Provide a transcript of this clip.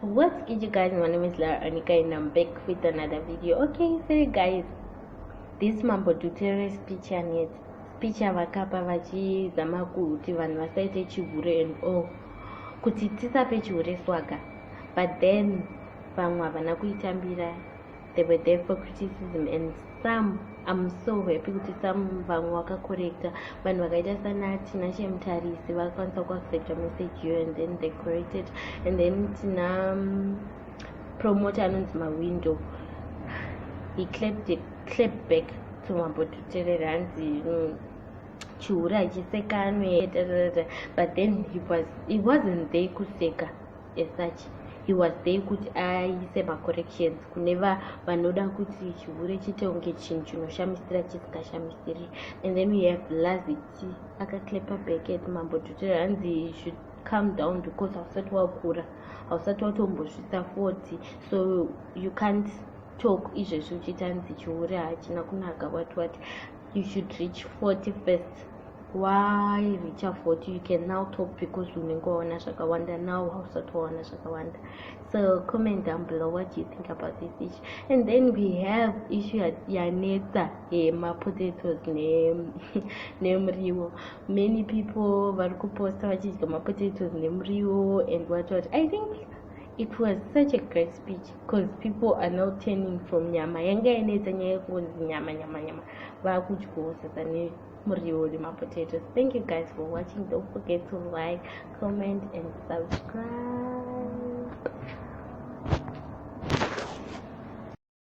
What's good, you guys? My name is Lara Anika and I'm back with another video. Okay, so guys, this mambo Dhuterere speech and speech avakapa vachizama kuti vanhu vasaite chihure and all kuti tisape chihure swaga, but then vamwe havana kuitambira. They were there for criticism, and some, I'm so happy kuti some vamwe vakacorrecta. Vanhu vakaita sana Tinashe Mutarisi vakakwanisa kuaccepta message yo, and then they corrected. And then tina promoter anonzi Mahwindo, he clapped back to mambo Dhuterere hanzi chihure hachisekanwe, but then he wasn't there kuseka as such. He was there kuti aise macorrections kuneva vanoda kuti chihure chiite kunge chinhu chinoshamisira chisikashamisiri. And then we have Laziti akaclapa back at mambo Dhuterere hanzi he should calm down because hausati wakura, hausati watombosvitsa 40, so you can't talk izvezvi uchiita hanzi chihure hachina kunaka what. You should reach 40 first. Why reach a 40? You can now talk because unenge waona zvakawanda, now hausati waona zvakawanda. So comment down below what you think about this issue. And then we have issue yanetsa nemapotatoes nemuriwo. Many people vari kuposta vachidya mapotatoes nemuriwo and what. I think it was such a great speech because people are now turning from nyama yanga yanetsa nyaya yekunzi nyama vakudyawo sasa Muriwo nemapotatoes. Thank you guys for watching. Don't forget to like, comment and subscribe.